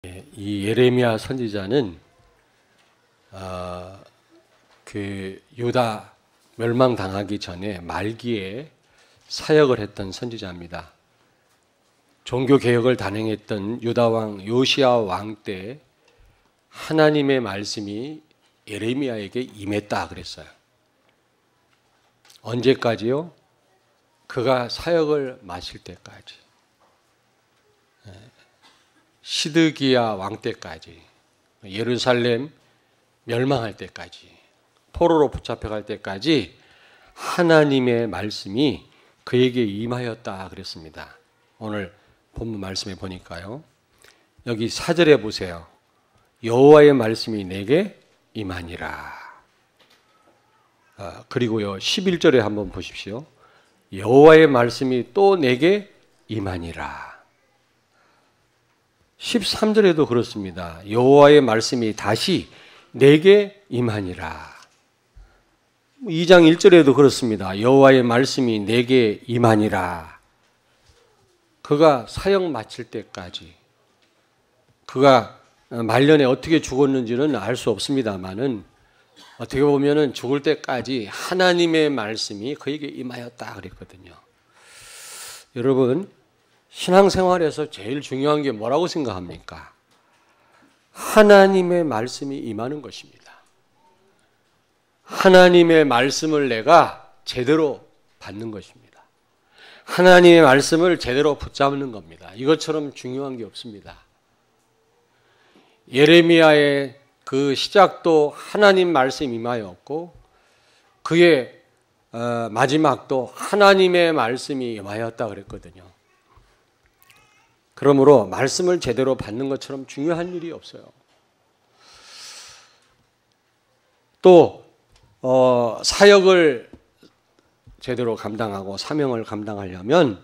이 예레미야 선지자는 그 유다 멸망당하기 전에 말기에 사역을 했던 선지자입니다. 종교 개혁을 단행했던 유다 왕 요시야 왕 때 하나님의 말씀이 예레미야에게 임했다 그랬어요. 언제까지요? 그가 사역을 마칠 때까지. 시드기야 왕 때까지, 예루살렘 멸망할 때까지, 포로로 붙잡혀갈 때까지 하나님의 말씀이 그에게 임하였다 그랬습니다. 오늘 본문 말씀에 보니까요. 여기 4절에 보세요. 여호와의 말씀이 내게 임하니라. 그리고요 11절에 한번 보십시오. 여호와의 말씀이 또 내게 임하니라. 13절에도 그렇습니다. 여호와의 말씀이 다시 내게 임하니라. 2장 1절에도 그렇습니다. 여호와의 말씀이 내게 임하니라. 그가 사역 마칠 때까지, 그가 말년에 어떻게 죽었는지는 알 수 없습니다만은 어떻게 보면은 죽을 때까지 하나님의 말씀이 그에게 임하였다 그랬거든요. 여러분, 신앙생활에서 제일 중요한 게 뭐라고 생각합니까? 하나님의 말씀이 임하는 것입니다. 하나님의 말씀을 내가 제대로 받는 것입니다. 하나님의 말씀을 제대로 붙잡는 겁니다. 이것처럼 중요한 게 없습니다. 예레미야의 그 시작도 하나님 말씀 임하였고 그의 마지막도 하나님의 말씀이 임하였다 그랬거든요. 그러므로 말씀을 제대로 받는 것처럼 중요한 일이 없어요. 또 사역을 제대로 감당하고 사명을 감당하려면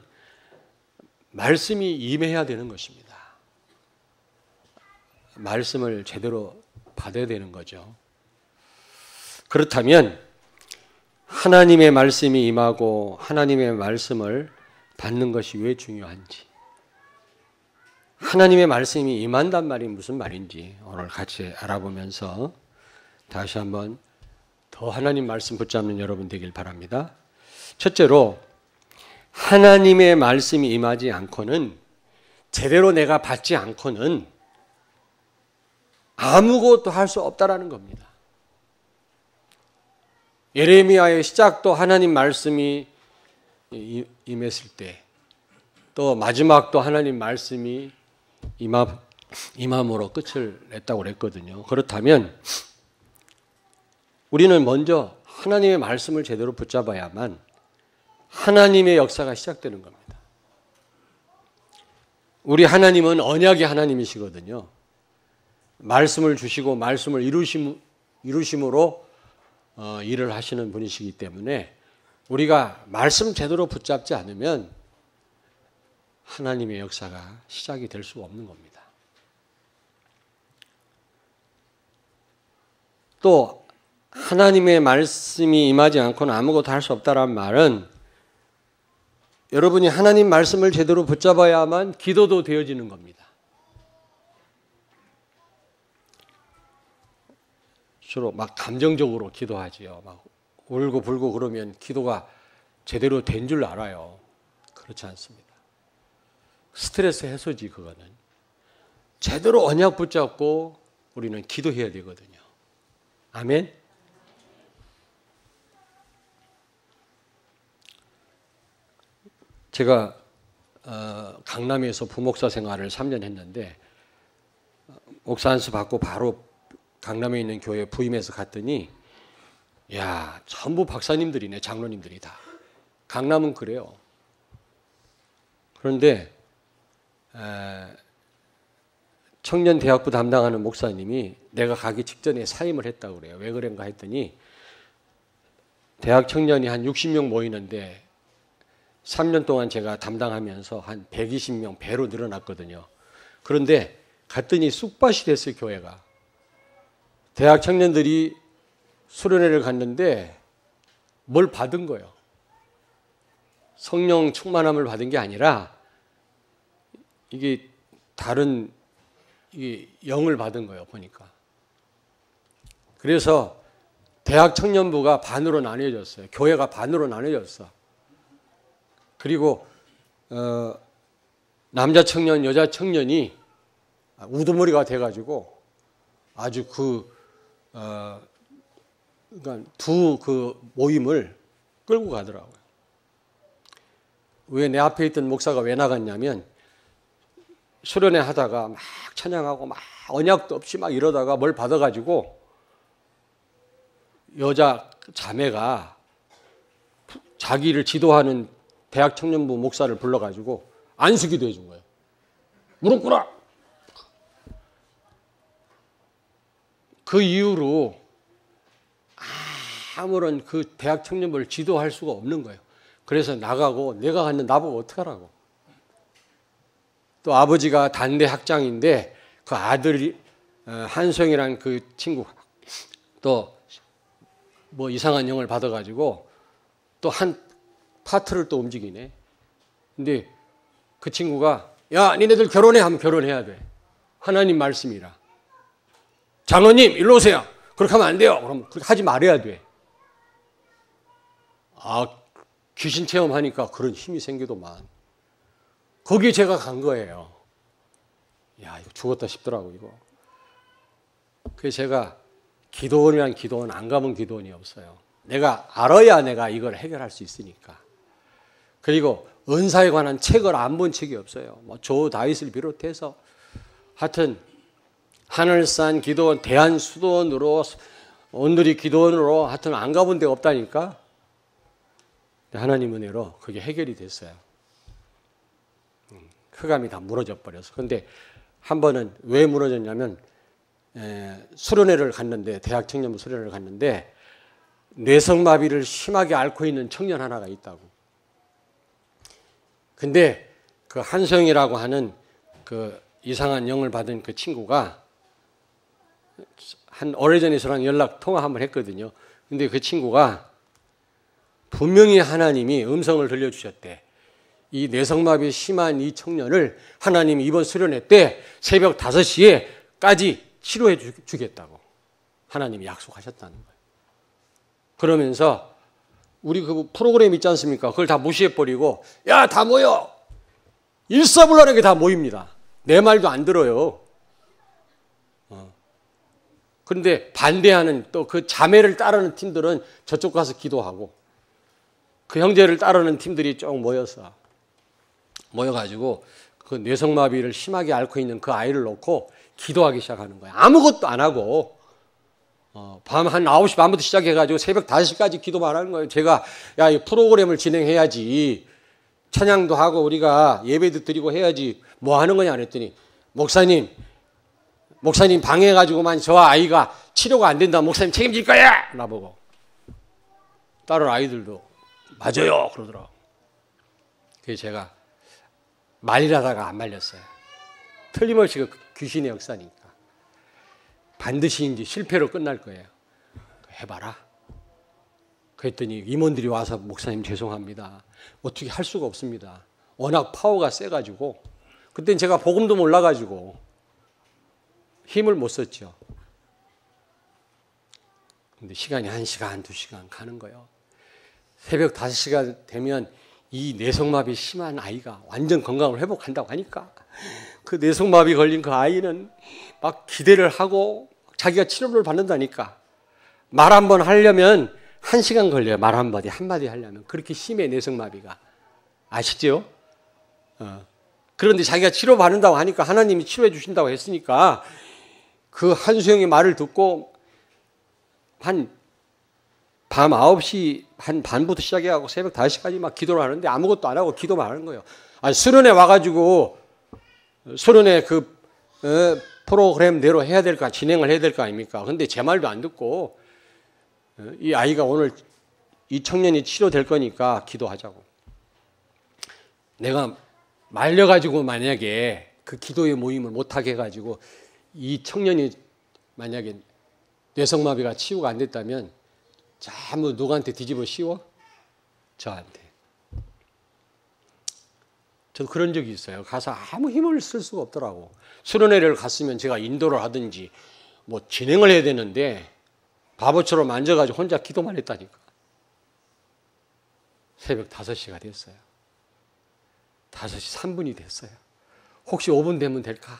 말씀이 임해야 되는 것입니다. 말씀을 제대로 받아야 되는 거죠. 그렇다면 하나님의 말씀이 임하고 하나님의 말씀을 받는 것이 왜 중요한지, 하나님의 말씀이 임한단 말이 무슨 말인지 오늘 같이 알아보면서 다시 한번 더 하나님 말씀 붙잡는 여러분 되길 바랍니다. 첫째로, 하나님의 말씀이 임하지 않고는, 제대로 내가 받지 않고는 아무것도 할 수 없다라는 겁니다. 예레미야의 시작도 하나님 말씀이 임했을 때, 또 마지막도 하나님 말씀이 임함으로 끝을 냈다고 그랬거든요. 그렇다면 우리는 먼저 하나님의 말씀을 제대로 붙잡아야만 하나님의 역사가 시작되는 겁니다. 우리 하나님은 언약의 하나님이시거든요. 말씀을 주시고 말씀을 이루심으로 일을 하시는 분이시기 때문에 우리가 말씀 제대로 붙잡지 않으면 하나님의 역사가 시작이 될 수 없는 겁니다. 또 하나님의 말씀이 임하지 않고는 아무것도 할 수 없다는 말은 여러분이 하나님 말씀을 제대로 붙잡아야만 기도도 되어지는 겁니다. 주로 막 감정적으로 기도하지요. 막 울고 불고 그러면 기도가 제대로 된 줄 알아요. 그렇지 않습니다. 스트레스 해소지 그거는. 제대로 언약 붙잡고 우리는 기도해야 되거든요. 아멘. 제가 강남에서 부목사 생활을 3년 했는데 목사 안수 받고 바로 강남에 있는 교회 부임해서 갔더니 야, 전부 박사님들이네. 장로님들이 다. 강남은 그래요. 그런데 청년대학부 담당하는 목사님이 내가 가기 직전에 사임을 했다고 그래요. 왜 그런가 했더니 대학 청년이 한 60명 모이는데 3년 동안 제가 담당하면서 한 120명 배로 늘어났거든요. 그런데 갔더니 쑥밭이 됐어요, 교회가. 대학 청년들이 수련회를 갔는데 뭘 받은 거예요. 성령 충만함을 받은 게 아니라 이게 다른 이게 영을 받은 거예요, 보니까. 그래서 대학 청년부가 반으로 나뉘어졌어요. 교회가 반으로 나뉘어졌어. 그리고 남자 청년, 여자 청년이 우두머리가 돼가지고 아주 그러니까 두 그 모임을 끌고 가더라고요. 왜 내 앞에 있던 목사가 왜 나갔냐면 수련회 하다가 막 찬양하고 막 언약도 없이 막 이러다가 뭘 받아가지고 여자 자매가 자기를 지도하는 대학 청년부 목사를 불러가지고 안수기도 해준 거예요. 무릎 꿇어! 그 이후로 아무런 그 대학 청년부를 지도할 수가 없는 거예요. 그래서 나가고 내가 갔는데 나보고 어떡하라고. 또 아버지가 단대 학장인데 그 아들이 한수영이라는 그 친구 또 뭐 이상한 영을 받아가지고 또 한 파트를 또 움직이네. 근데 그 친구가 야 니네들 결혼해 하면 결혼해야 돼. 하나님 말씀이라. 장로님 일로 오세요. 그렇게 하면 안 돼요. 그럼 그렇게 하지 말아야 돼. 아 귀신 체험하니까 그런 힘이 생기더만. 거기에 제가 간 거예요. 야 이거 죽었다 싶더라고 이거. 그래서 제가 기도원이란 기도원 안 가본 기도원이 없어요. 내가 알아야 내가 이걸 해결할 수 있으니까. 그리고 은사에 관한 책을 안 본 책이 없어요. 뭐 조 다윗을 비롯해서 하여튼 하늘산 기도원, 대한수도원으로 온누리 기도원으로 하여튼 안 가본 데가 없다니까. 하나님 은혜로 그게 해결이 됐어요. 흑암이 다 무너져 버려서. 근데 한 번은 왜 무너졌냐면 수련회를 갔는데 대학 청년부 수련회를 갔는데 뇌성마비를 심하게 앓고 있는 청년 하나가 있다고. 근데 그 한성이라고 하는 그 이상한 영을 받은 그 친구가 한 오래전에 저랑 연락 통화 한번 했거든요. 근데 그 친구가 분명히 하나님이 음성을 들려주셨대. 이 뇌성마비 심한 이 청년을 하나님이 이번 수련회 때 새벽 5시에까지 치료해 주겠다고 하나님이 약속하셨다는 거예요. 그러면서 우리 그 프로그램 있지 않습니까? 그걸 다 무시해버리고 야 다 모여! 일사불란하게 다 모입니다. 내 말도 안 들어요. 그런데 반대하는 또 그 자매를 따르는 팀들은 저쪽 가서 기도하고 그 형제를 따르는 팀들이 쭉 모여가지고 그 뇌성마비를 심하게 앓고 있는 그 아이를 놓고 기도하기 시작하는 거예요. 아무것도 안 하고 밤 한 9시 반부터 시작해가지고 새벽 5시까지 기도만 하는 거예요. 제가 야, 이 프로그램을 진행해야지. 찬양도 하고 우리가 예배도 드리고 해야지. 뭐 하는 거냐 그랬더니 목사님 방해해가지고만 저 아이가 치료가 안 된다. 목사님 책임질 거야. 나보고. 다른 아이들도 맞아요. 그러더라고. 그래서 제가 말리다가 안 말렸어요. 틀림없이 그 귀신의 역사니까. 반드시 이제 실패로 끝날 거예요. 해봐라. 그랬더니 임원들이 와서 목사님 죄송합니다. 어떻게 할 수가 없습니다. 워낙 파워가 세가지고 그땐 제가 복음도 몰라가지고 힘을 못 썼죠. 근데 시간이 1시간, 2시간 가는 거예요. 새벽 5시가 되면 이 뇌성마비 심한 아이가 완전 건강을 회복한다고 하니까 그 뇌성마비 걸린 그 아이는 막 기대를 하고 자기가 치료를 받는다니까. 말 한 번 하려면 1시간 걸려요. 말 한마디 하려면. 그렇게 심해 뇌성마비가. 아시죠? 그런데 자기가 치료받는다고 하니까 하나님이 치료해 주신다고 했으니까 그 한수영의 말을 듣고 한 밤 9시 한 반부터 시작해가지고 새벽 5시까지 막 기도를 하는데 아무것도 안 하고 기도만 하는 거예요. 아니, 수련회 와가지고 수련회 그 프로그램대로 해야 될까 진행을 해야 될 거 아닙니까? 근데 제 말도 안 듣고 이 아이가 오늘 이 청년이 치료될 거니까 기도하자고. 내가 말려가지고 만약에 그 기도의 모임을 못하게 해가지고 이 청년이 만약에 뇌성마비가 치유가 안 됐다면 전부 누구한테 뒤집어 씌워? 저한테. 저도 그런 적이 있어요. 가서 아무 힘을 쓸 수가 없더라고. 수련회를 갔으면 제가 인도를 하든지 뭐 진행을 해야 되는데 바보처럼 앉아가지고 혼자 기도만 했다니까. 새벽 5시가 됐어요. 5시 3분이 됐어요. 혹시 5분 되면 될까?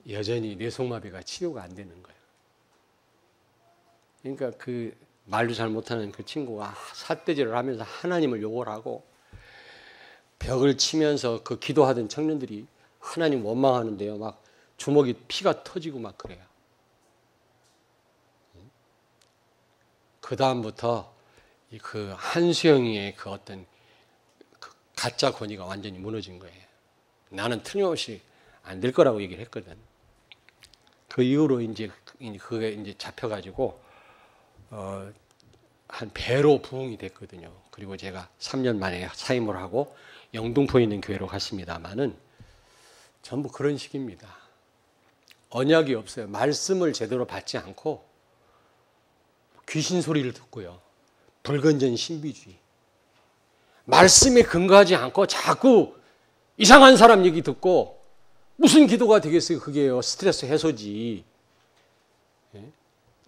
여전히 뇌속마비가 치료가 안 되는 거예요. 그러니까 그 말도 잘 못하는 그 친구가 삿대질을 하면서 하나님을 욕을 하고 벽을 치면서 그 기도하던 청년들이 하나님 원망하는데요. 막 주먹이 피가 터지고 막 그래요. 그 다음부터 그 한수영이의 그 어떤 그 가짜 권위가 완전히 무너진 거예요. 나는 틀림없이 안 될 거라고 얘기를 했거든. 그 이후로 이제 그게 이제 잡혀가지고 한 배로 부흥이 됐거든요. 그리고 제가 3년 만에 사임을 하고 영등포에 있는 교회로 갔습니다만은 전부 그런 식입니다. 언약이 없어요. 말씀을 제대로 받지 않고 귀신 소리를 듣고요. 불건전 신비주의. 말씀에 근거하지 않고 자꾸 이상한 사람 얘기 듣고 무슨 기도가 되겠어요? 그게요. 스트레스 해소지.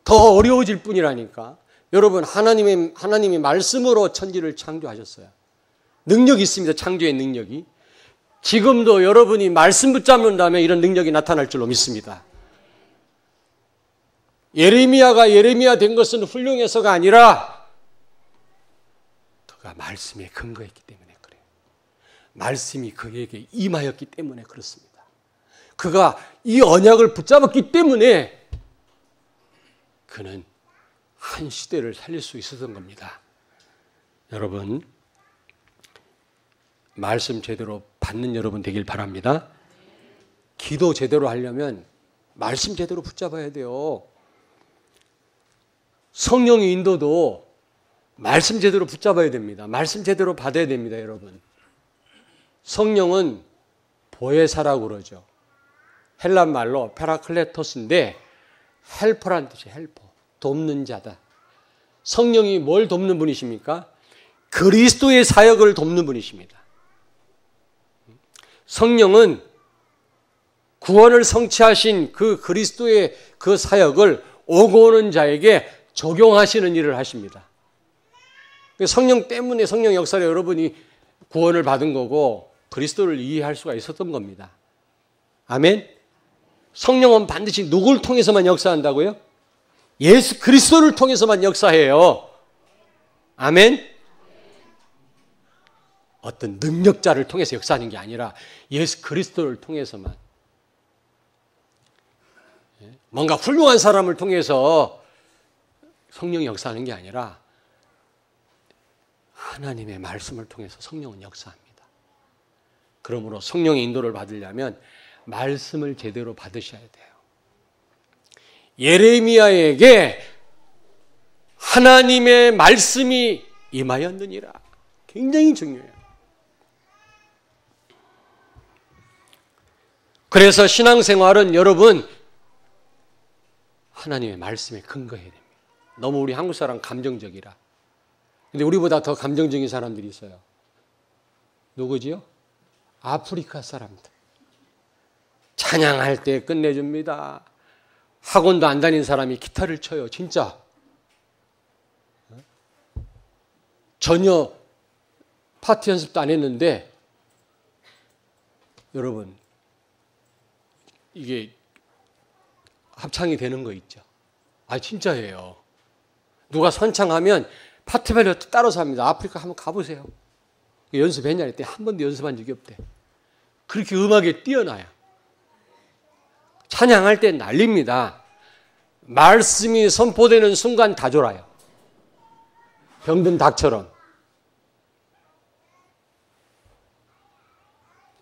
더 어려워질 뿐이라니까. 여러분, 하나님이 말씀으로 천지를 창조하셨어요. 능력이 있습니다. 창조의 능력이. 지금도 여러분이 말씀 붙잡는다면 이런 능력이 나타날 줄로 믿습니다. 예레미야가 예레미야 된 것은 훌륭해서가 아니라 그가 말씀에 근거했기 때문에 그래요. 말씀이 그에게 임하였기 때문에 그렇습니다. 그가 이 언약을 붙잡았기 때문에 그는 한 시대를 살릴 수 있었던 겁니다. 여러분, 말씀 제대로 받는 여러분 되길 바랍니다. 기도 제대로 하려면 말씀 제대로 붙잡아야 돼요. 성령의 인도도 말씀 제대로 붙잡아야 됩니다. 말씀 제대로 받아야 됩니다, 여러분. 성령은 보혜사라고 그러죠. 헬란 말로 페라클레토스인데 헬퍼란 뜻이에요. 헬퍼. 돕는 자다. 성령이 뭘 돕는 분이십니까? 그리스도의 사역을 돕는 분이십니다. 성령은 구원을 성취하신 그 그리스도의 그 사역을 오고 오는 자에게 적용하시는 일을 하십니다. 성령 때문에 성령 역사를 여러분이 구원을 받은 거고 그리스도를 이해할 수가 있었던 겁니다. 아멘? 성령은 반드시 누구를 통해서만 역사한다고요? 예수 그리스도를 통해서만 역사해요. 아멘? 어떤 능력자를 통해서 역사하는 게 아니라 예수 그리스도를 통해서만. 뭔가 훌륭한 사람을 통해서 성령이 역사하는 게 아니라 하나님의 말씀을 통해서 성령은 역사합니다. 그러므로 성령의 인도를 받으려면 말씀을 제대로 받으셔야 돼요. 예레미야에게 하나님의 말씀이 임하였느니라. 굉장히 중요해요. 그래서 신앙생활은 여러분 하나님의 말씀에 근거해야 됩니다. 너무 우리 한국 사람 감정적이라. 근데 우리보다 더 감정적인 사람들이 있어요. 누구지요? 아프리카 사람들. 찬양할 때 끝내줍니다. 학원도 안 다닌 사람이 기타를 쳐요. 진짜. 전혀 파티 연습도 안 했는데 여러분 이게 합창이 되는 거 있죠. 아 진짜예요. 누가 선창하면 파티별로 따라서 합니다. 아프리카 한번 가보세요. 연습했냐 했더니 한 번도 연습한 적이 없대. 그렇게 음악에 뛰어나요. 찬양할 때 난립니다. 말씀이 선포되는 순간 다 졸아요. 병든 닭처럼.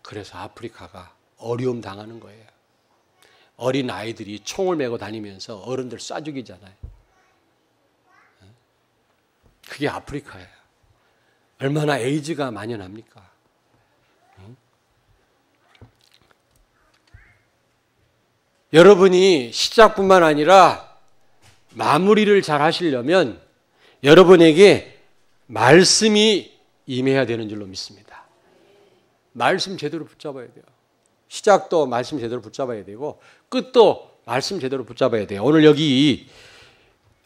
그래서 아프리카가 어려움 당하는 거예요. 어린 아이들이 총을 메고 다니면서 어른들 쏴 죽이잖아요. 그게 아프리카예요. 얼마나 에이즈가 만연합니까? 여러분이 시작뿐만 아니라 마무리를 잘 하시려면 여러분에게 말씀이 임해야 되는 줄로 믿습니다. 말씀 제대로 붙잡아야 돼요. 시작도 말씀 제대로 붙잡아야 되고 끝도 말씀 제대로 붙잡아야 돼요. 오늘 여기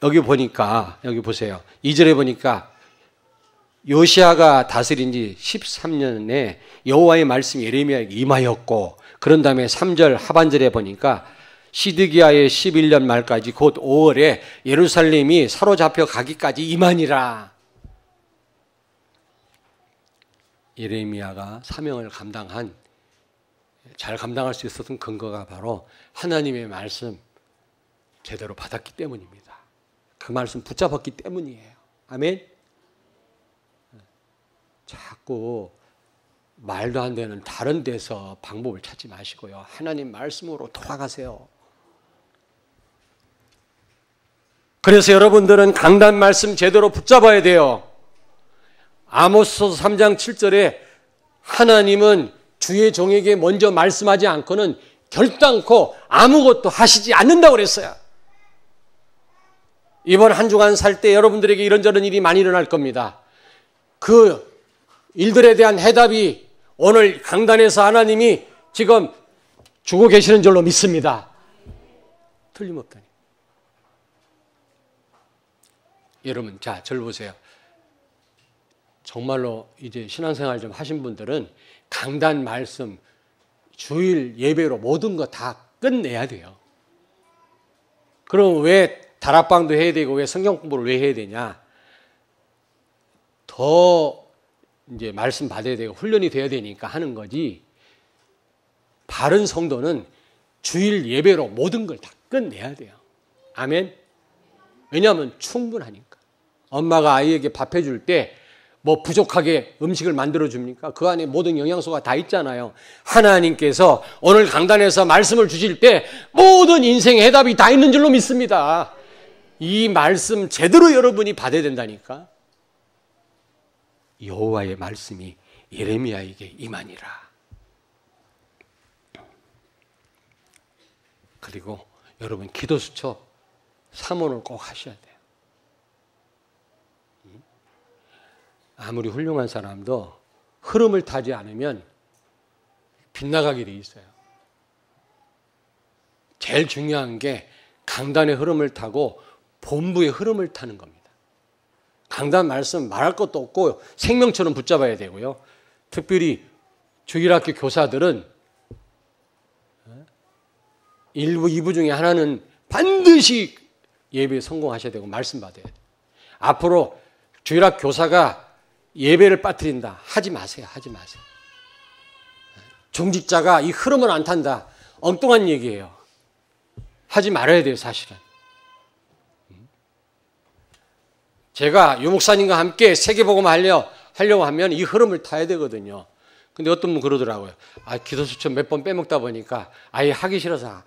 보니까 여기 보세요. 2절에 보니까 요시아가 다스린 지 13년에 여호와의 말씀이 예레미야에게 임하였고 그런 다음에 3절 하반절에 보니까 시드기야의 11년 말까지 곧 5월에 예루살렘이 사로잡혀 가기까지 임하니라. 예레미야가 사명을 잘 감당할 수 있었던 근거가 바로 하나님의 말씀 제대로 받았기 때문입니다. 그 말씀 붙잡았기 때문이에요. 아멘. 자꾸 말도 안 되는 다른 데서 방법을 찾지 마시고요. 하나님 말씀으로 돌아가세요. 그래서 여러분들은 강단 말씀 제대로 붙잡아야 돼요. 아모스서 3장 7절에 하나님은 주의 종에게 먼저 말씀하지 않고는 결단코 아무것도 하시지 않는다고 그랬어요. 이번 한 주간 살 때 여러분들에게 이런저런 일이 많이 일어날 겁니다. 그 일들에 대한 해답이 오늘 강단에서 하나님이 지금 주고 계시는 줄로 믿습니다. 틀림없다니. 여러분, 자, 저를 보세요. 정말로 이제 신앙생활 좀 하신 분들은 강단 말씀, 주일 예배로 모든 거 다 끝내야 돼요. 그럼 왜 다락방도 해야 되고 왜 성경 공부를 왜 해야 되냐? 더 이제 말씀 받아야 되고 훈련이 돼야 되니까 하는 거지. 바른 성도는 주일 예배로 모든 걸 다 끝내야 돼요. 아멘. 왜냐하면 충분하니까. 엄마가 아이에게 밥 해줄 때 뭐 부족하게 음식을 만들어 줍니까? 그 안에 모든 영양소가 다 있잖아요. 하나님께서 오늘 강단에서 말씀을 주실 때 모든 인생의 해답이 다 있는 줄로 믿습니다. 이 말씀 제대로 여러분이 받아야 된다니까. 여호와의 말씀이 예레미야에게 임하니라. 그리고 여러분 기도 수첩 3원을 꼭 하셔야 돼요. 아무리 훌륭한 사람도 흐름을 타지 않으면 빗나가게 돼 있어요. 제일 중요한 게 강단의 흐름을 타고 본부의 흐름을 타는 겁니다. 강단 말씀 말할 것도 없고 생명처럼 붙잡아야 되고요. 특별히 주일학교 교사들은 1부, 2부 중에 하나는 반드시 예배에 성공하셔야 되고 말씀 받아야 돼요. 앞으로 주일학교 교사가 예배를 빠뜨린다. 하지 마세요. 하지 마세요. 중직자가 이 흐름을 안 탄다. 엉뚱한 얘기예요. 하지 말아야 돼요, 사실은. 제가 유 목사님과 함께 세계복음 하려고 하면 이 흐름을 타야 되거든요. 근데 어떤 분 그러더라고요. 기도 수첩 몇 번 빼먹다 보니까 아예 하기 싫어서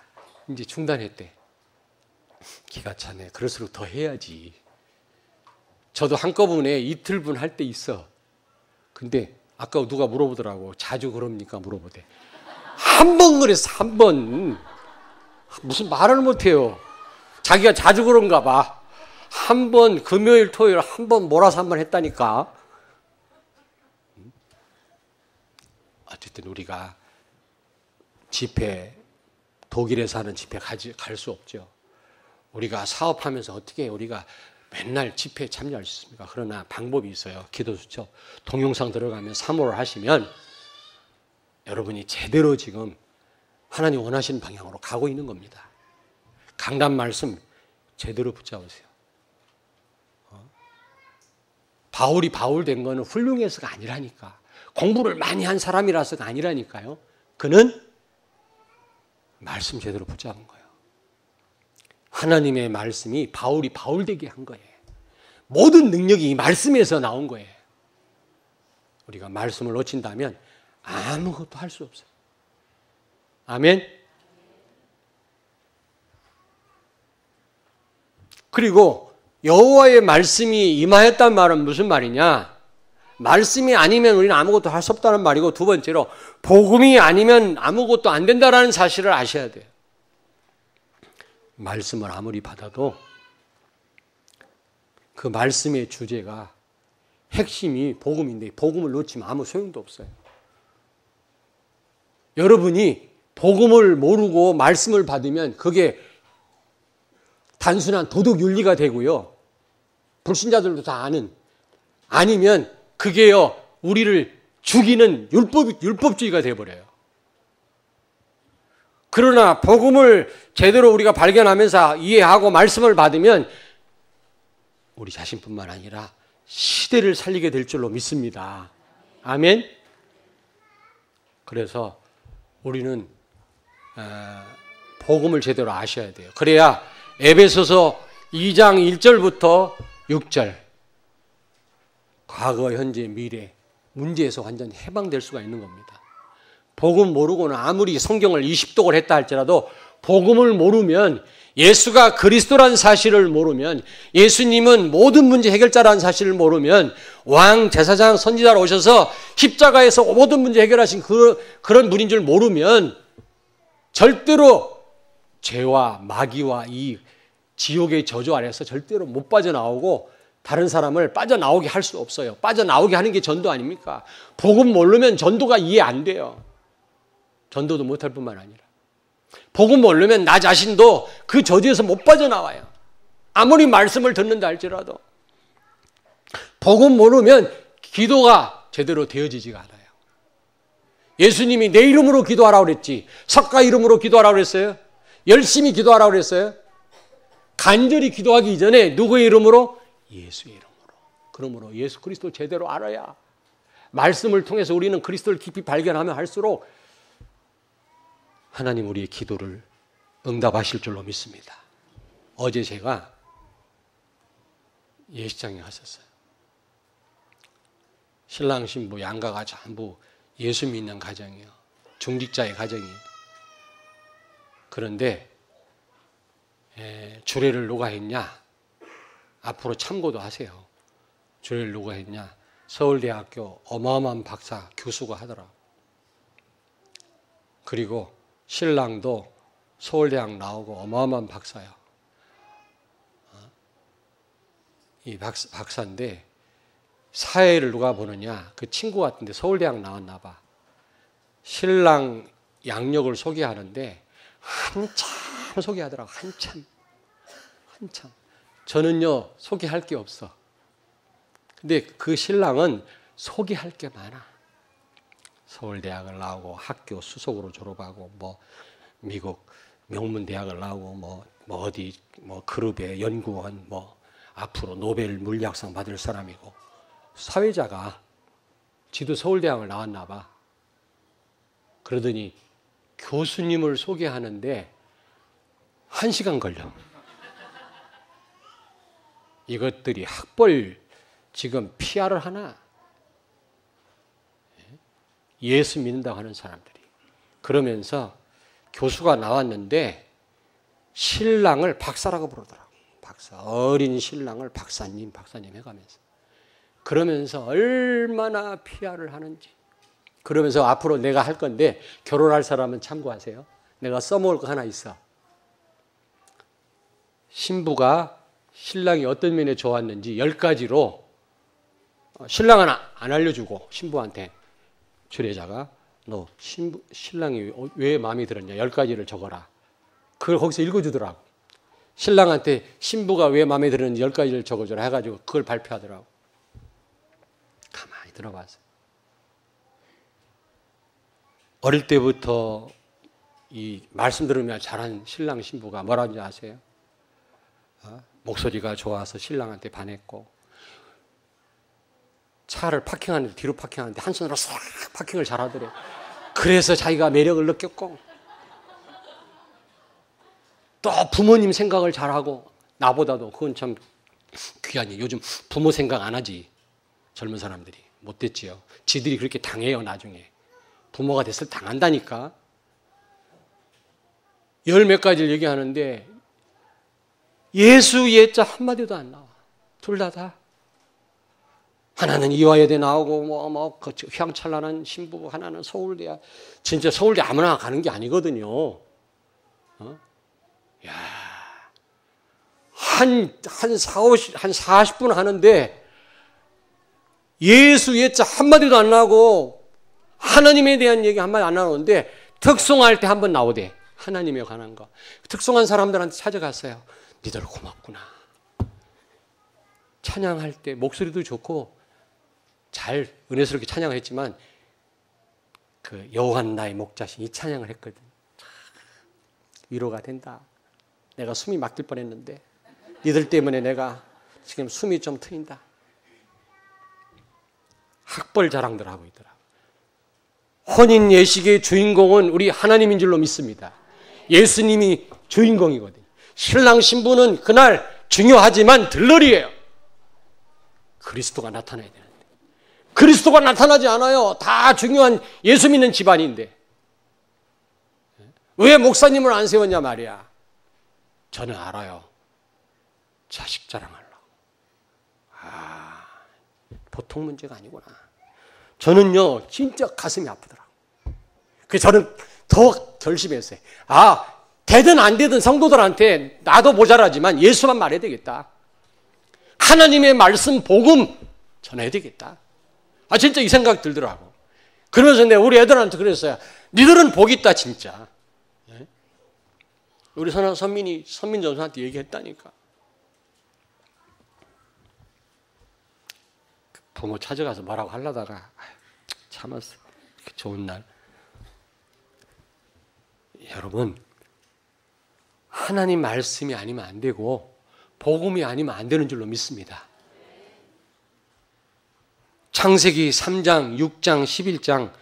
이제 중단했대. 기가 차네. 그럴수록 더 해야지. 저도 한꺼번에 이틀분 할 때 있어. 근데 아까 누가 물어보더라고. 자주 그럽니까? 물어보대. 한 번 그랬어. 한 번. 무슨 말을 못해요. 자기가 자주 그런가 봐. 한 번 금요일 토요일 한 번 몰아서 한 번 했다니까. 어쨌든 우리가 집회 독일에서 하는 집회 갈 수 없죠. 우리가 사업하면서 어떻게 우리가 맨날 집회에 참여할 수 있습니까? 그러나 방법이 있어요. 기도 수첩 동영상 들어가면 사모를 하시면 여러분이 제대로 지금 하나님 원하시는 방향으로 가고 있는 겁니다. 강단 말씀 제대로 붙잡으세요. 바울이 바울 된 거는 훌륭해서가 아니라니까. 공부를 많이 한 사람이라서가 아니라니까요. 그는 말씀 제대로 붙잡은 거예요. 하나님의 말씀이 바울이 바울 되게 한 거예요. 모든 능력이 이 말씀에서 나온 거예요. 우리가 말씀을 놓친다면 아무것도 할 수 없어요. 아멘. 그리고 여호와의 말씀이 임하였단 말은 무슨 말이냐? 말씀이 아니면 우리는 아무것도 할 수 없다는 말이고, 두 번째로 복음이 아니면 아무것도 안 된다는 사실을 아셔야 돼요. 말씀을 아무리 받아도 그 말씀의 주제가 핵심이 복음인데 복음을 놓치면 아무 소용도 없어요. 여러분이 복음을 모르고 말씀을 받으면 그게 단순한 도덕 윤리가 되고요. 불신자들도 다 아는. 아니면 그게요, 우리를 죽이는 율법주의가 되어버려요. 그러나 복음을 제대로 우리가 발견하면서 이해하고 말씀을 받으면 우리 자신뿐만 아니라 시대를 살리게 될 줄로 믿습니다. 아멘. 그래서 우리는 복음을 제대로 아셔야 돼요. 그래야 에베소서 2장 1절부터 6절 과거, 현재, 미래 문제에서 완전히 해방될 수가 있는 겁니다. 복음 모르고는 아무리 성경을 20독을 했다 할지라도 복음을 모르면, 예수가 그리스도라는 사실을 모르면, 예수님은 모든 문제 해결자라는 사실을 모르면, 왕, 제사장, 선지자로 오셔서 십자가에서 모든 문제 해결하신 그런 분인 줄 모르면 절대로 죄와 마귀와 이 지옥의 저주 아래서 절대로 못 빠져나오고 다른 사람을 빠져나오게 할 수 없어요. 빠져나오게 하는 게 전도 아닙니까? 복음 모르면 전도가 이해 안 돼요. 전도도 못할 뿐만 아니라 복음 모르면 나 자신도 그 저주에서 못 빠져나와요. 아무리 말씀을 듣는다 할지라도 복음 모르면 기도가 제대로 되어지지가 않아요. 예수님이 내 이름으로 기도하라고 그랬지, 석가 이름으로 기도하라고 그랬어요? 열심히 기도하라고 그랬어요? 간절히 기도하기 이전에 누구의 이름으로? 예수의 이름으로. 그러므로 예수 그리스도 제대로 알아야, 말씀을 통해서 우리는 그리스도를 깊이 발견하면 할수록 하나님 우리의 기도를 응답하실 줄로 믿습니다. 어제 제가 예식장에 갔었어요. 신랑 신부 양가가 전부 예수 믿는 가정이에요. 중직자의 가정이에요. 그런데 주례를 누가 했냐? 앞으로 참고도 하세요. 주례를 누가 했냐? 서울대학교 어마어마한 박사 교수가 하더라고. 그리고 신랑도 서울대학 나오고 어마어마한 박사야. 이 박사인데 사회를 누가 보느냐? 그 친구 같은데 서울대학 나왔나 봐. 신랑 양력을 소개하는데 한참 소개하더라고. 한참. 저는요 소개할 게 없어. 근데 그 신랑은 소개할 게 많아. 서울대학을 나오고 학교 수석으로 졸업하고 뭐 미국 명문대학을 나오고 뭐 어디 뭐 그룹의 연구원, 뭐 앞으로 노벨 물리학상 받을 사람이고, 사회자가 지도 서울대학을 나왔나 봐. 그러더니 교수님을 소개하는데 1시간 걸려. 이것들이 학벌 지금 PR을 하나? 예수 믿는다고 하는 사람들이. 그러면서 교수가 나왔는데 신랑을 박사라고 부르더라고. 박사. 어린 신랑을 박사님 해가면서. 그러면서 얼마나 PR을 하는지. 그러면서 앞으로 내가 할 건데 결혼할 사람은 참고하세요. 내가 써먹을 거 하나 있어. 신부가 신랑이 어떤 면에 좋았는지 10가지로, 신랑은 안 알려주고 신부한테 주례자가 너 신랑이 왜 마음에 들었냐 10가지를 적어라. 그걸 거기서 읽어주더라고. 신랑한테 신부가 왜 마음에 들었는지 10가지를 적어줘라 해가지고 그걸 발표하더라고. 가만히 들어봐서. 어릴 때부터 이 말씀 들으며 자란 신랑 신부가 뭐라는지 아세요? 목소리가 좋아서 신랑한테 반했고, 차를 파킹하는데 뒤로 파킹하는데 한 손으로 싹 파킹을 잘하더래. 그래서 자기가 매력을 느꼈고, 또 부모님 생각을 잘하고, 나보다도 그건 참 귀하니. 요즘 부모 생각 안 하지. 젊은 사람들이 못됐지요. 지들이 그렇게 당해요. 나중에 부모가 됐을 때 당한다니까. 10몇 가지를 얘기하는데 예수 예자 한마디도 안 나와. 둘 다. 하나는 이화여대 나오고 그 휘황찬란한 신부, 하나는 서울대야. 진짜 서울대 아무나 가는 게 아니거든요. 야, 한 40분 하는데 예수 예자 한마디도 안 나오고 하나님에 대한 얘기 한마디 안 나오는데 특송할 때 한번 나오대. 하나님에 관한 거. 특송한 사람들한테 찾아갔어요. 니들 고맙구나. 찬양할 때 목소리도 좋고 잘 은혜스럽게 찬양했지만 그 여호와는 나의 목자신 이 찬양을 했거든. 위로가 된다. 내가 숨이 막힐 뻔했는데 니들 때문에 내가 지금 숨이 좀 트인다. 학벌 자랑들 하고 있더라. 혼인 예식의 주인공은 우리 하나님인 줄로 믿습니다. 예수님이 주인공이거든요. 신랑 신부는 그날 중요하지만 들러리예요. 그리스도가 나타나야 되는데 그리스도가 나타나지 않아요. 다 중요한 예수 믿는 집안인데 왜 목사님을 안 세웠냐 말이야. 저는 알아요. 자식 자랑하려고. 보통 문제가 아니구나. 저는요 진짜 가슴이 아프더라고요. 그래서 저는 더 결심했어요. 되든 안 되든 성도들한테 나도 모자라지만 예수만 말해야 되겠다. 하나님의 말씀 복음 전해야 되겠다. 진짜 이 생각 들더라고. 그러면서 내가 우리 애들한테 그랬어요. 니들은 복 있다 진짜. 우리 선민 전사한테 얘기했다니까. 부모 찾아가서 뭐라고 하려다가 참았어. 좋은 날. 여러분, 하나님 말씀이 아니면 안 되고 복음이 아니면 안 되는 줄로 믿습니다. 창세기 3장, 6장, 11장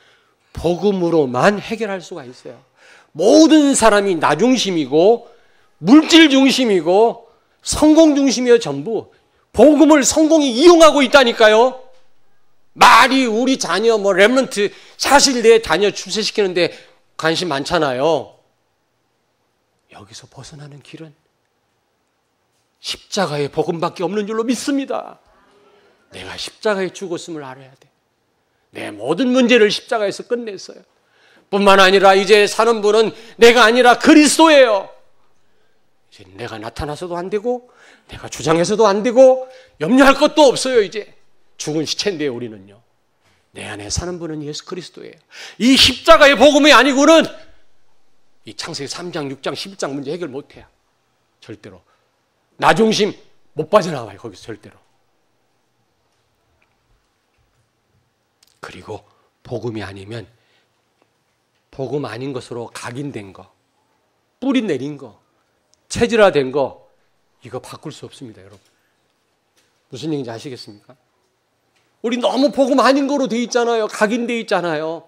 복음으로만 해결할 수가 있어요. 모든 사람이 나 중심이고 물질 중심이고 성공 중심이에요. 전부. 복음을 성공이 이용하고 있다니까요. 말이 우리 자녀 렘넌트 사실 내 자녀 출세시키는데 관심 많잖아요. 여기서 벗어나는 길은 십자가의 복음밖에 없는 줄로 믿습니다. 내가 십자가에 죽었음을 알아야 돼. 내 모든 문제를 십자가에서 끝냈어요. 뿐만 아니라 이제 사는 분은 내가 아니라 그리스도예요. 이제 내가 나타나서도 안 되고 내가 주장해서도 안 되고 염려할 것도 없어요. 이제 죽은 시체인데 우리는요. 내 안에 사는 분은 예수 그리스도예요. 이 십자가의 복음이 아니고는 이 창세기 3장, 6장, 11장 문제 해결 못해요. 절대로. 나 중심 못 빠져나와요. 거기서 절대로. 그리고 복음이 아니면 복음 아닌 것으로 각인된 거, 뿌리 내린 거, 체질화된 거 이거 바꿀 수 없습니다. 여러분. 무슨 얘기인지 아시겠습니까? 우리 너무 복음 아닌 거로 돼 있잖아요. 각인돼 있잖아요.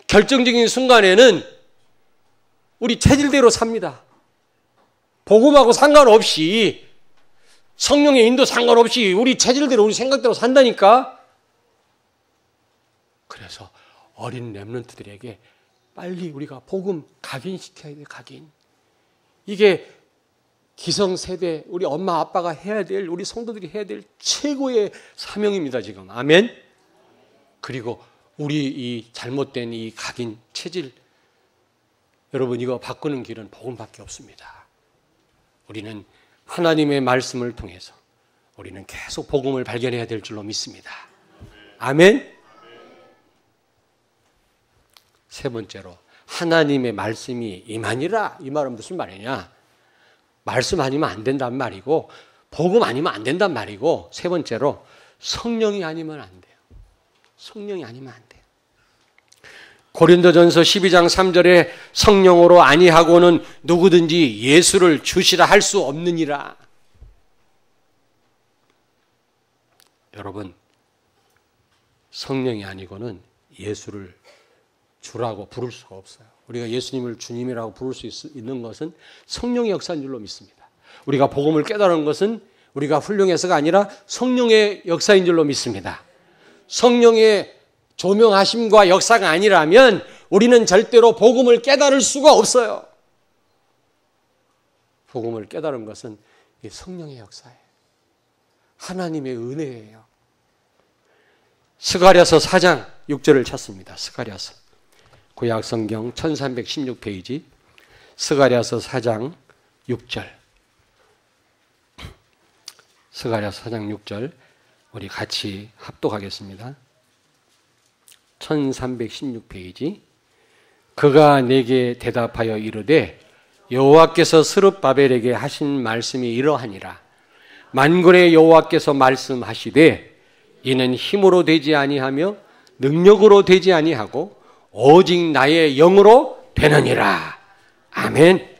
결정적인 순간에는 우리 체질대로 삽니다. 복음하고 상관없이 성령의 인도 상관없이 우리 체질대로 우리 생각대로 산다니까. 그래서 어린 렘넌트들에게 빨리 우리가 복음 각인시켜야 돼. 각인. 이게 기성세대 우리 엄마 아빠가 해야 될 우리 성도들이 해야 될 최고의 사명입니다. 지금. 아멘. 그리고 우리 이 잘못된 이 각인 체질 여러분 이거 바꾸는 길은 복음밖에 없습니다. 우리는 하나님의 말씀을 통해서 우리는 계속 복음을 발견해야 될 줄로 믿습니다. 아멘. 세 번째로 하나님의 말씀이 임하니라. 이 말은 무슨 말이냐? 말씀 아니면 안 된단 말이고 복음 아니면 안 된단 말이고 세 번째로 성령이 아니면 안 돼요. 성령이 아니면 안 돼요. 고린도전서 12장 3절에 성령으로 아니하고는 누구든지 예수를 주시라 할 수 없느니라. 여러분 성령이 아니고는 예수를 주라고 부를 수가 없어요. 우리가 예수님을 주님이라고 부를 수 있는 것은 성령의 역사인 줄로 믿습니다. 우리가 복음을 깨달은 것은 우리가 훌륭해서가 아니라 성령의 역사인 줄로 믿습니다. 성령의 조명하심과 역사가 아니라면 우리는 절대로 복음을 깨달을 수가 없어요. 복음을 깨달은 것은 성령의 역사예요. 하나님의 은혜예요. 스가랴서 4장 6절을 찾습니다. 스가랴서. 구약성경 1316페이지 스가랴서 4장 6절 스가랴서 4장 6절 우리 같이 합독하겠습니다. 1316페이지 그가 내게 대답하여 이르되 여호와께서 스룹바벨에게 하신 말씀이 이러하니라. 만군의 여호와께서 말씀하시되 이는 힘으로 되지 아니하며 능력으로 되지 아니하고 오직 나의 영으로 되느니라. 아멘.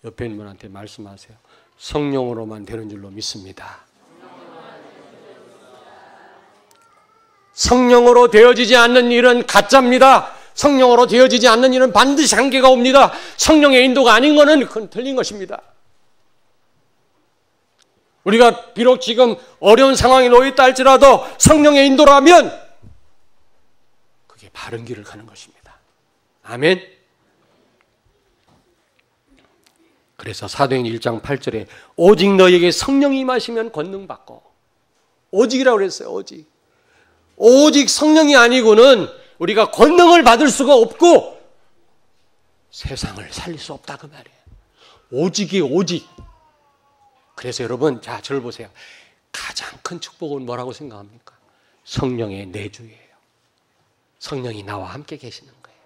옆에 있는 분한테 말씀하세요. 성령으로만 되는 줄로 믿습니다. 성령으로 되어지지 않는 일은 가짜입니다. 성령으로 되어지지 않는 일은 반드시 한계가 옵니다. 성령의 인도가 아닌 것은 그건 틀린 것입니다. 우리가 비록 지금 어려운 상황에 놓여 있다 할지라도 성령의 인도라면 그게 바른 길을 가는 것입니다. 아멘. 그래서 사도행전 1장 8절에 오직 너에게 성령이 임하시면 권능 받고, 오직이라고 그랬어요. 오직 성령이 아니고는 우리가 권능을 받을 수가 없고 세상을 살릴 수 없다 그 말이에요. 오직이 오직. 그래서 여러분, 자, 저를 보세요. 가장 큰 축복은 뭐라고 생각합니까? 성령의 내주예요. 성령이 나와 함께 계시는 거예요.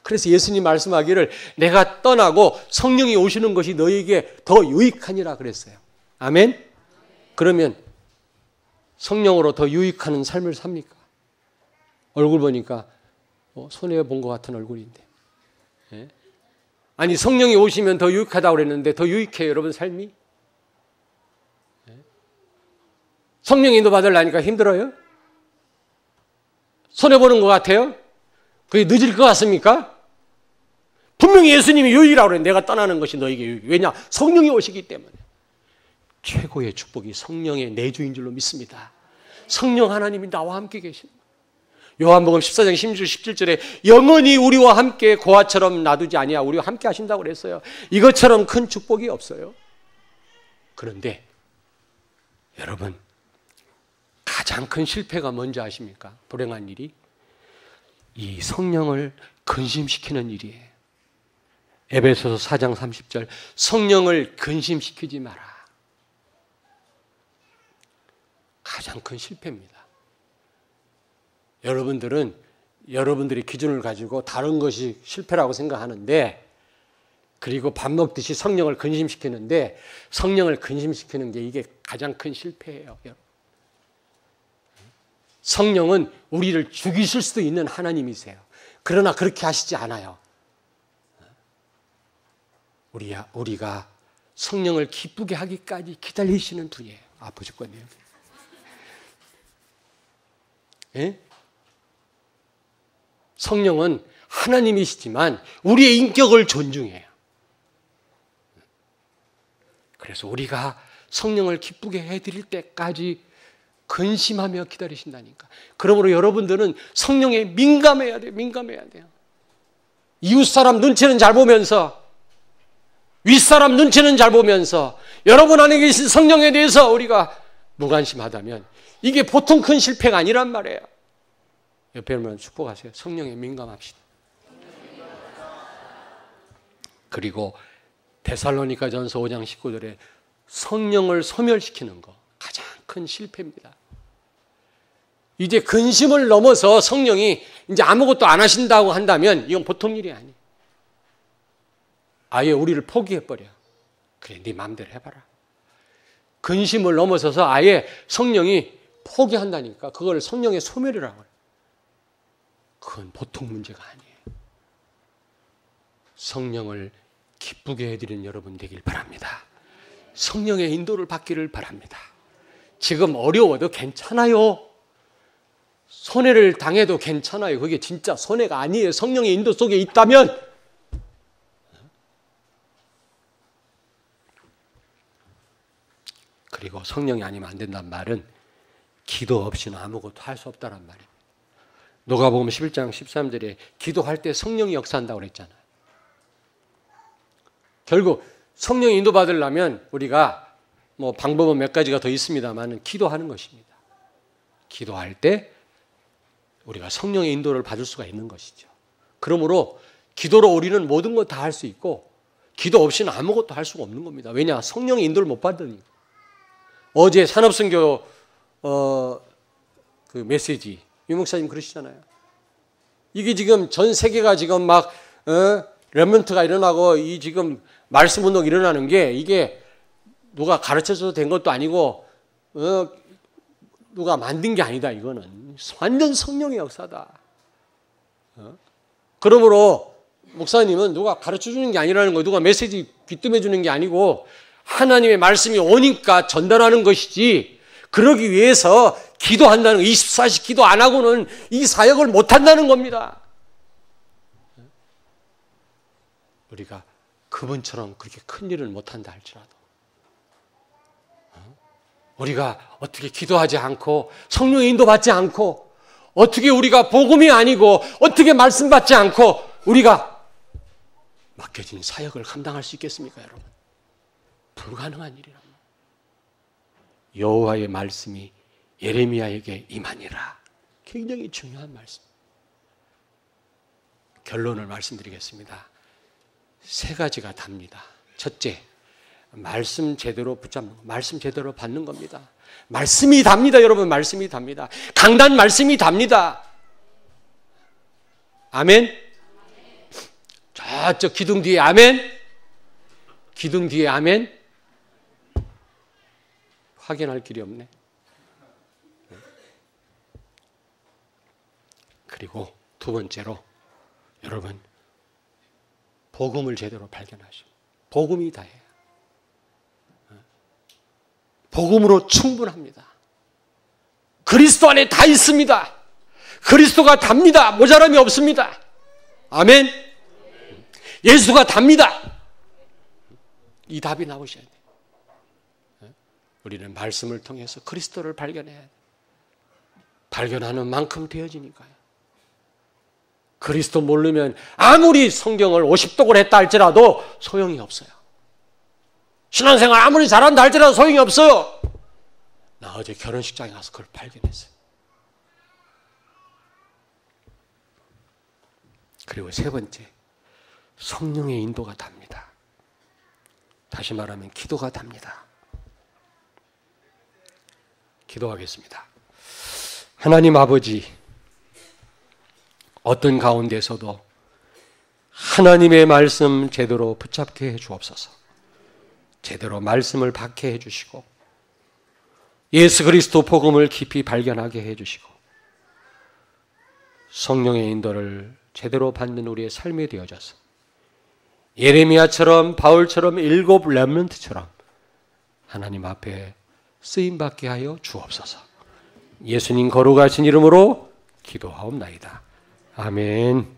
그래서 예수님 말씀하기를 내가 떠나고 성령이 오시는 것이 너에게 더 유익하니라 그랬어요. 아멘? 그러면 성령으로 더 유익하는 삶을 삽니까? 얼굴 보니까 손해본 것 같은 얼굴인데. 예? 아니, 성령이 오시면 더 유익하다고 그랬는데 더 유익해요, 여러분 삶이? 성령 인도 받으려니까 힘들어요? 손해보는 것 같아요? 그게 늦을 것 같습니까? 분명히 예수님이 유익이라고 그랬는데 내가 떠나는 것이 너에게 유익. 왜냐? 성령이 오시기 때문에. 최고의 축복이 성령의 내주인 줄로 믿습니다. 성령 하나님이 나와 함께 계십니다. 요한복음 14장 16절 17절에 영원히 우리와 함께 고아처럼 놔두지 아니하 우리와 함께 하신다고 그랬어요. 이것처럼 큰 축복이 없어요. 그런데 여러분, 가장 큰 실패가 뭔지 아십니까? 불행한 일이 이 성령을 근심시키는 일이에요. 에베소서 4장 30절 성령을 근심시키지 마라. 가장 큰 실패입니다. 여러분들은 여러분들의 기준을 가지고 다른 것이 실패라고 생각하는데, 그리고 밥 먹듯이 성령을 근심시키는데 성령을 근심시키는 게 이게 가장 큰 실패예요. 성령은 우리를 죽이실 수도 있는 하나님이세요. 그러나 그렇게 하시지 않아요. 우리가 성령을 기쁘게 하기까지 기다리시는 분이에요. 아프 죽겠네요. 예? 성령은 하나님이시지만 우리의 인격을 존중해요. 그래서 우리가 성령을 기쁘게 해드릴 때까지 근심하며 기다리신다니까. 그러므로 여러분들은 성령에 민감해야 돼요. 민감해야 돼요. 이웃사람 눈치는 잘 보면서, 윗사람 눈치는 잘 보면서 여러분 안에 계신 성령에 대해서 우리가 무관심하다면 이게 보통 큰 실패가 아니란 말이에요. 옆에 있는 분 축복하세요. 성령에 민감합시다. 그리고 데살로니가전서 5장 19절에 성령을 소멸시키는 거 가장 큰 실패입니다. 이제 근심을 넘어서 성령이 이제 아무것도 안 하신다고 한다면 이건 보통 일이 아니에요. 아예 우리를 포기해버려. 그래, 네 마음대로 해봐라. 근심을 넘어서서 아예 성령이 포기한다니까. 그걸 성령의 소멸이라고 해요. 그건 보통 문제가 아니에요. 성령을 기쁘게 해드리는 여러분 되길 바랍니다. 성령의 인도를 받기를 바랍니다. 지금 어려워도 괜찮아요. 손해를 당해도 괜찮아요. 그게 진짜 손해가 아니에요. 성령의 인도 속에 있다면. 그리고 성령이 아니면 안 된다는 말은 기도 없이는 아무것도 할 수 없다는 말이에요. 누가복음 11장 13절에 기도할 때 성령이 역사한다고 그랬잖아요. 결국 성령이 인도받으려면 우리가 방법은 몇 가지가 더 있습니다만 기도하는 것입니다. 기도할 때 우리가 성령의 인도를 받을 수가 있는 것이죠. 그러므로 기도로 우리는 모든 것 다 할 수 있고 기도 없이는 아무것도 할 수가 없는 겁니다. 왜냐? 성령의 인도를 못 받으니까. 어제 산업선교 그 메시지 유 목사님 그러시잖아요. 이게 지금 전 세계가 지금 막 렘넌트가 일어나고 이 지금 말씀 운동이 일어나는 게 이게 누가 가르쳐줘서 된 것도 아니고 누가 만든 게 아니다. 이거는 완전 성령의 역사다. 그러므로 목사님은 누가 가르쳐주는 게 아니라는 거예요. 누가 메시지 귀뜸해주는 게 아니고 하나님의 말씀이 오니까 전달하는 것이지, 그러기 위해서 기도한다는 거, 24시 기도 안 하고는 이 사역을 못한다는 겁니다. 우리가 그분처럼 그렇게 큰 일을 못한다 할지라도 우리가 어떻게 기도하지 않고 성령의 인도받지 않고 어떻게 우리가 복음이 아니고 어떻게 말씀 받지 않고 우리가 맡겨진 사역을 감당할 수 있겠습니까, 여러분? 불가능한 일이란 말이에요. 여호와의 말씀이 예레미야에게 임하니라. 굉장히 중요한 말씀. 결론을 말씀드리겠습니다. 세 가지가 답니다. 첫째, 말씀 제대로 붙잡는 거, 말씀 제대로 받는 겁니다. 말씀이 답니다, 여러분. 말씀이 답니다. 강단 말씀이 답니다. 아멘. 저쪽 기둥 뒤에 아멘. 기둥 뒤에 아멘. 확인할 길이 없네. 그리고 두 번째로 여러분, 복음을 제대로 발견하시고, 복음이 다예요. 복음으로 충분합니다. 그리스도 안에 다 있습니다. 그리스도가 답니다. 모자람이 없습니다. 아멘. 예수가 답니다. 이 답이 나오셔야 돼요. 우리는 말씀을 통해서 그리스도를 발견해야 돼요. 발견하는 만큼 되어지니까요. 그리스도 모르면 아무리 성경을 50독을 했다 할지라도 소용이 없어요. 신앙생활 아무리 잘한다 할지라도 소용이 없어요. 나 어제 결혼식장에 가서 그걸 발견했어요. 그리고 세 번째, 성령의 인도가 답니다. 다시 말하면 기도가 답니다. 기도하겠습니다. 하나님 아버지, 어떤 가운데서도 하나님의 말씀 제대로 붙잡게 해 주옵소서. 제대로 말씀을 받게 해 주시고 예수 그리스도 복음을 깊이 발견하게 해 주시고 성령의 인도를 제대로 받는 우리의 삶이 되어져서 예레미야처럼 바울처럼 7 렘넌트처럼 하나님 앞에 쓰임받게 하여 주옵소서. 예수님 거룩하신 이름으로 기도하옵나이다. 아멘.